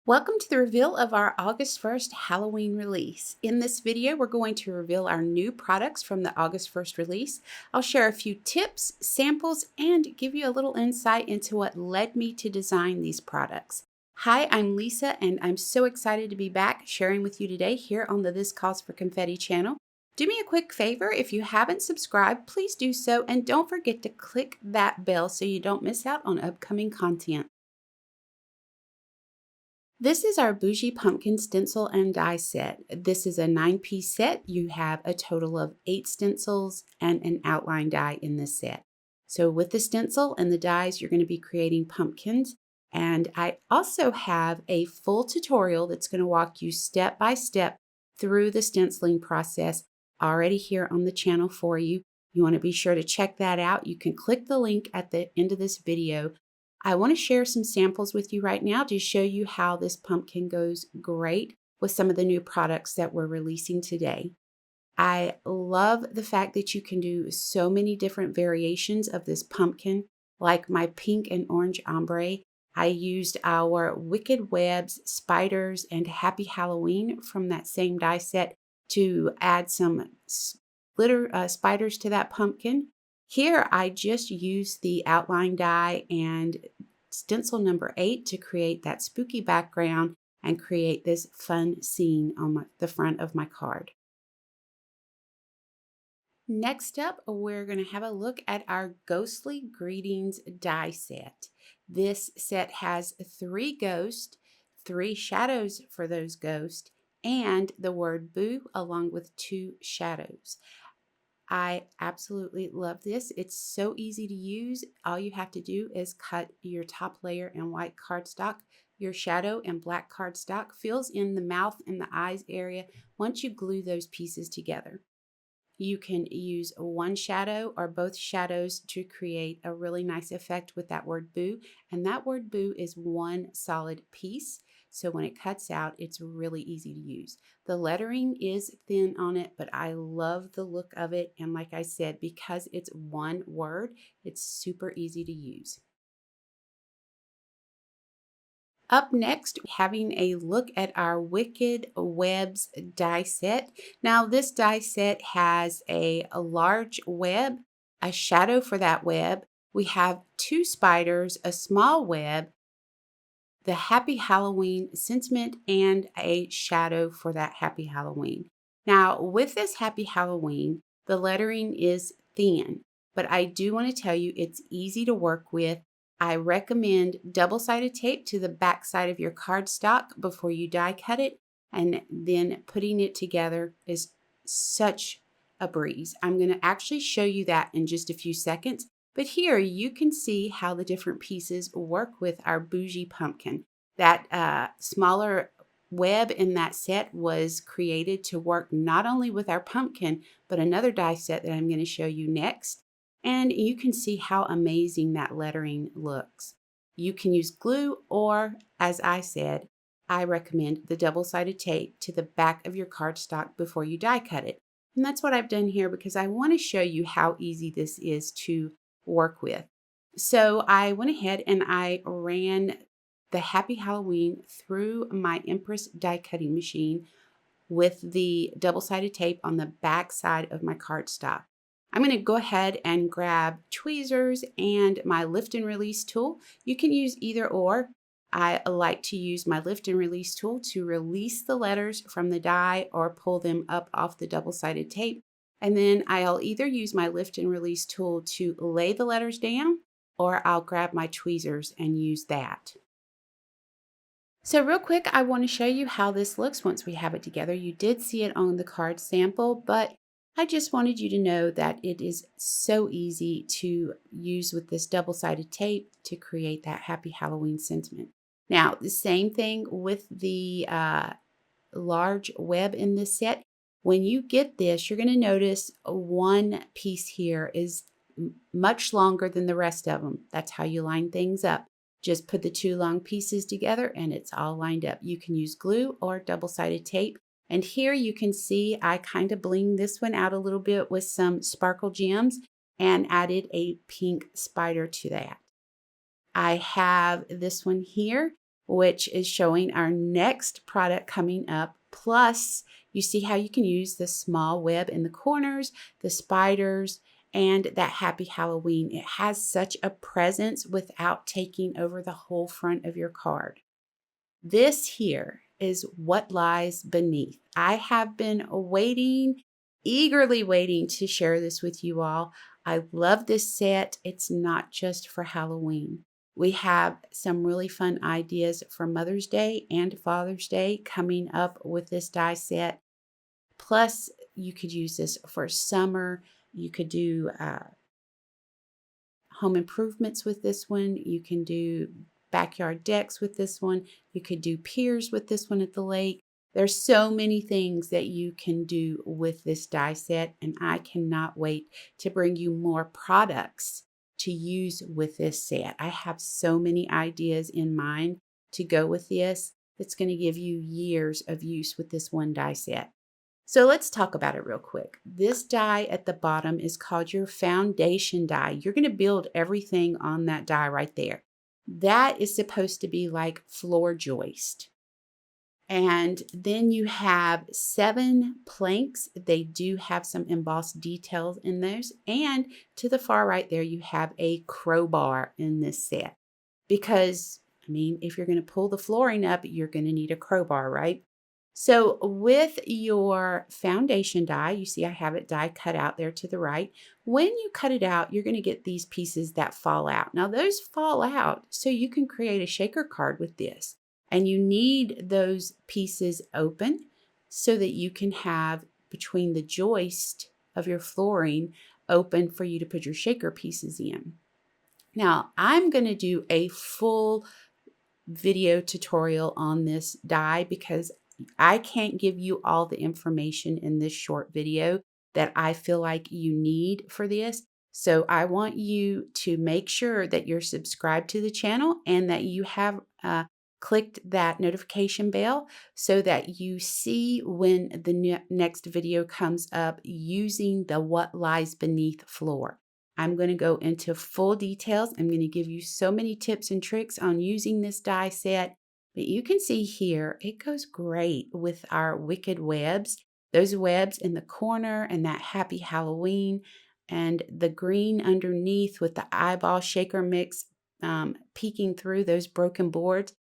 Welcome to the reveal of our August 1st Halloween release. In this video, we're going to reveal our new products from the August 1st release. I'll share a few tips, samples, and give you a little insight into what led me to design these products. Hi, I'm Lisa, and I'm so excited to be back sharing with you today here on the This Calls for Confetti channel. Do me a quick favor, if you haven't subscribed, please do so, and don't forget to click that bell so you don't miss out on upcoming content. This is our Bougie Pumpkin Stencil and Die set. This is a 9-piece set. You have a total of 8 stencils and an outline die in this set. So with the stencil and the dies, you're going to be creating pumpkins. And I also have a full tutorial that's going to walk you step by step through the stenciling process already here on the channel for you. You want to be sure to check that out. You can click the link at the end of this video. I want to share some samples with you right now to show you how this pumpkin goes great with some of the new products that we're releasing today. I love the fact that you can do so many different variations of this pumpkin, like my pink and orange ombre. I used our Wicked Webs, Spiders, and Happy Halloween from that same die set to add some glitter spiders to that pumpkin. Here, I just used the outline die and stencil number 8 to create that spooky background and create this fun scene on the front of my card. Next up, we're going to have a look at our Ghostly Greetings die set. This set has 3 ghosts, 3 shadows for those ghosts, and the word boo along with 2 shadows. I absolutely love this. It's so easy to use. All you have to do is cut your top layer in white cardstock. Your shadow in black cardstock fills in the mouth and the eyes area once you glue those pieces together. You can use one shadow or both shadows to create a really nice effect with that word boo. And that word boo is one solid piece. So when it cuts out, it's really easy to use. The lettering is thin on it, but I love the look of it. And like I said, because it's one word, it's super easy to use. Up next, having a look at our Wicked Webs die set. Now, this die set has a large web, a shadow for that web. We have 2 spiders, a small web, the Happy Halloween sentiment, and a shadow for that Happy Halloween. Now, with this Happy Halloween, the lettering is thin, but I do want to tell you it's easy to work with. I recommend double-sided tape to the back side of your cardstock before you die cut it, and then putting it together is such a breeze. I'm going to actually show you that in just a few seconds. But here you can see how the different pieces work with our bougie pumpkin. That smaller web in that set was created to work not only with our pumpkin, but another die set that I'm going to show you next. And you can see how amazing that lettering looks. You can use glue or, as I said, I recommend the double-sided tape to the back of your cardstock before you die cut it. And that's what I've done here because I want to show you how easy this is to work with. So I went ahead and I ran the Happy Halloween through my Empress die cutting machine with the double-sided tape on the back side of my cardstock. I'm going to go ahead and grab tweezers and my lift and release tool. You can use either or. I like to use my lift and release tool to release the letters from the die or pull them up off the double-sided tape. And then I'll either use my lift and release tool to lay the letters down, or I'll grab my tweezers and use that. So real quick, I want to show you how this looks once we have it together. You did see it on the card sample, but I just wanted you to know that it is so easy to use with this double-sided tape to create that Happy Halloween sentiment. Now, the same thing with the large web in this set. When you get this, you're going to notice one piece here is much longer than the rest of them. That's how you line things up. Just put the 2 long pieces together and it's all lined up. You can use glue or double-sided tape. And here you can see I kind of blinged this one out a little bit with some sparkle gems and added a pink spider to that. I have this one here which is showing our next product coming up. Plus, you see how you can use the small web in the corners, the spiders, and that Happy Halloween. It has such a presence without taking over the whole front of your card. This here is what lies beneath. I have been waiting, eagerly waiting to share this with you all. I love this set. It's not just for Halloween. We have some really fun ideas for Mother's Day and Father's Day coming up with this die set. Plus, you could use this for summer. You could do home improvements with this one. You can do backyard decks with this one. You could do piers with this one at the lake. There's so many things that you can do with this die set, and I cannot wait to bring you more products to use with this set. I have so many ideas in mind to go with this that's going to give you years of use with this one die set. So let's talk about it real quick. This die at the bottom is called your foundation die. You're going to build everything on that die right there. That is supposed to be like floor joist. And then you have 7 planks. They do have some embossed details in those. And to the far right there, you have a crowbar in this set. Because, I mean, if you're going to pull the flooring up, you're going to need a crowbar, right? So with your foundation die, you see I have it die cut out there to the right. When you cut it out, you're going to get these pieces that fall out. Now those fall out so you can create a shaker card with this. And you need those pieces open so that you can have between the joist of your flooring open for you to put your shaker pieces in. Now I'm going to do a full video tutorial on this die because I can't give you all the information in this short video that I feel like you need for this. So I want you to make sure that you're subscribed to the channel and that you have clicked that notification bell so that you see when the next video comes up using the what lies beneath floor. I'm going to go into full details. I'm going to give you so many tips and tricks on using this die set. But you can see here, it goes great with our wicked webs. Those webs in the corner and that Happy Halloween and the green underneath with the eyeball shaker mix peeking through those broken boards.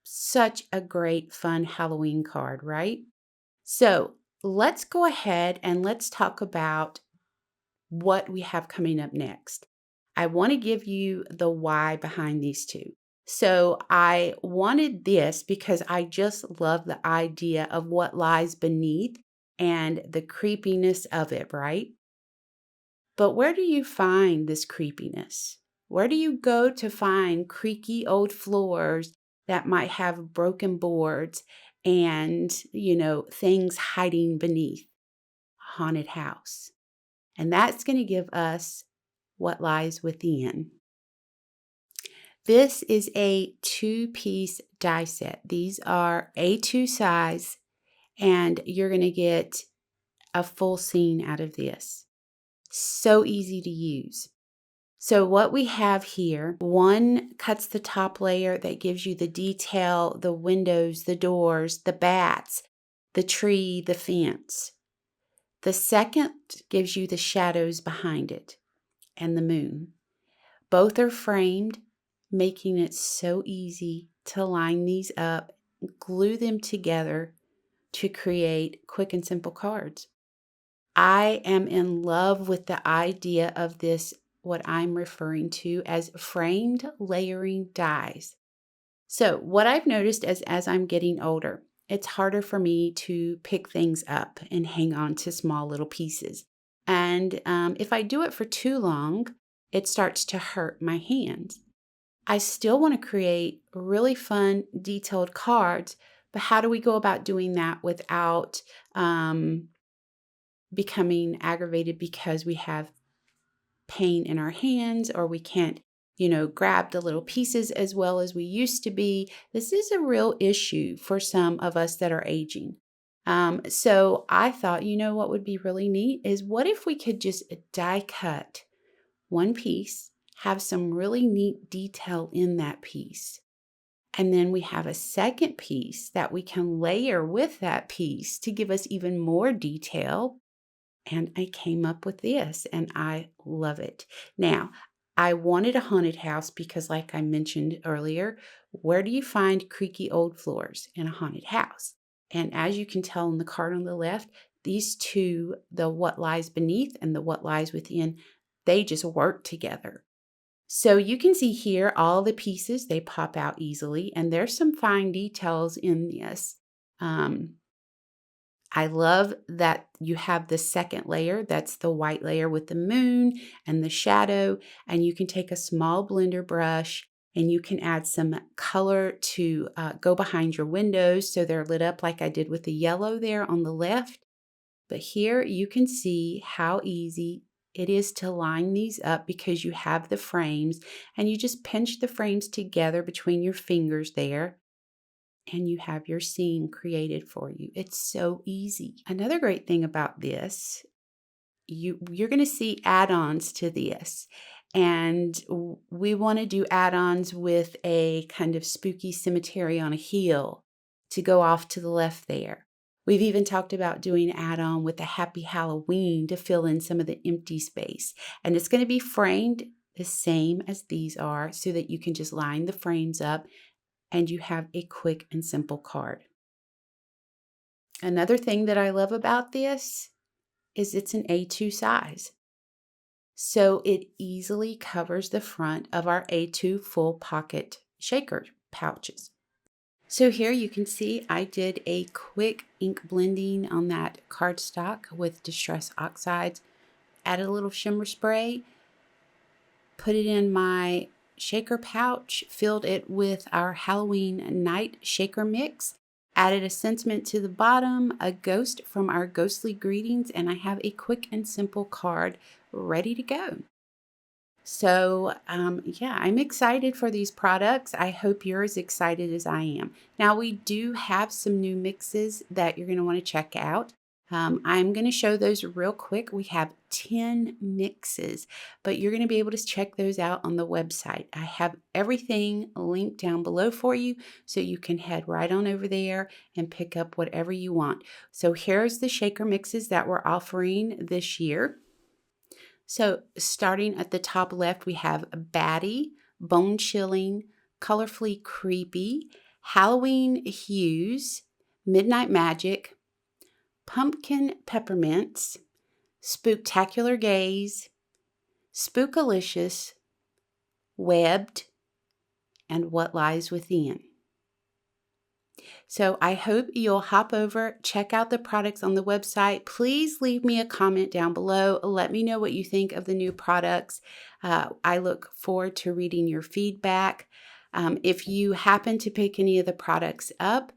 Such a great fun Halloween card, right? So let's go ahead and let's talk about what we have coming up next. I want to give you the why behind these two. So I wanted this because I just love the idea of what lies beneath and the creepiness of it, right? But where do you find this creepiness? Where do you go to find creaky old floors that might have broken boards and, things hiding beneath a haunted house? And that's going to give us what lies within. This is a 2-piece die set. These are A2 size, and you're going to get a full scene out of this. So easy to use. So what we have here, one cuts the top layer that gives you the detail, the windows, the doors, the bats, the tree, the fence. The second gives you the shadows behind it and the moon. Both are framed, making it so easy to line these up, glue them together to create quick and simple cards. I am in love with the idea of this, what I'm referring to as framed layering dies. So what I've noticed as I'm getting older, it's harder for me to pick things up and hang on to small little pieces. And if I do it for too long, it starts to hurt my hands. I still want to create really fun, detailed cards, but how do we go about doing that without becoming aggravated because we have pain in our hands or we can't, grab the little pieces as well as we used to be? This is a real issue for some of us that are aging. So I thought, what would be really neat is what if we could just die cut one piece, have some really neat detail in that piece, And then we have a second piece that we can layer with that piece to give us even more detail. And I came up with this and I love it. Now, I wanted a haunted house because, like I mentioned earlier, where do you find creaky old floors in a haunted house? And as you can tell in the card on the left, these two, the what lies beneath and the what lies within, they just work together. So you can see here all the pieces, they pop out easily, and there's some fine details in this. Um, I love that you have the second layer, that's the white layer with the moon and the shadow, and you can take a small blender brush and you can add some color to go behind your windows so they're lit up like I did with the yellow there on the left. But here you can see how easy it is to line these up because you have the frames and you just pinch the frames together between your fingers there and you have your scene created for you. It's so easy. Another great thing about this, you're going to see add-ons to this. And we want to do add-ons with a kind of spooky cemetery on a hill to go off to the left there. We've even talked about doing add-on with a happy Halloween to fill in some of the empty space. And it's going to be framed the same as these are so that you can just line the frames up and you have a quick and simple card. Another thing that I love about this is it's an A2 size. So it easily covers the front of our A2 full pocket shaker pouches. So here you can see I did a quick ink blending on that cardstock with Distress Oxides, added a little shimmer spray, put it in my shaker pouch, filled it with our Halloween night shaker mix, added a sentiment to the bottom, a ghost from our ghostly greetings, and I have a quick and simple card ready to go. So, yeah, I'm excited for these products. I hope you're as excited as I am. Now, we do have some new mixes that you're going to want to check out. I'm going to show those real quick. We have 10 mixes, but you're going to be able to check those out on the website. I have everything linked down below for you, so you can head right on over there and pick up whatever you want. So here's the shaker mixes that we're offering this year. So starting at the top left, we have Batty, Bone Chilling, Colorfully Creepy, Halloween Hues, Midnight Magic, Pumpkin Peppermints, Spooktacular Gaze, Spookalicious, Webbed, and What Lies Within. So I hope you'll hop over, check out the products on the website. Please leave me a comment down below. Let me know what you think of the new products. I look forward to reading your feedback. If you happen to pick any of the products up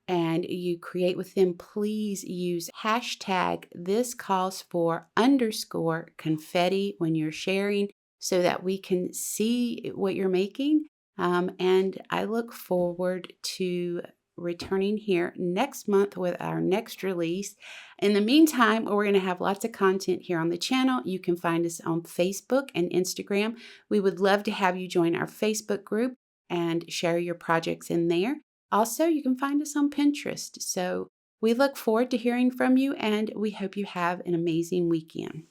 and you create with them, please use hashtag this calls for _confetti when you're sharing so that we can see what you're making. And I look forward to returning here next month with our next release. In the meantime, we're going to have lots of content here on the channel. You can find us on Facebook and Instagram. We would love to have you join our Facebook group and share your projects in there. Also, you can find us on Pinterest. So we look forward to hearing from you and we hope you have an amazing weekend.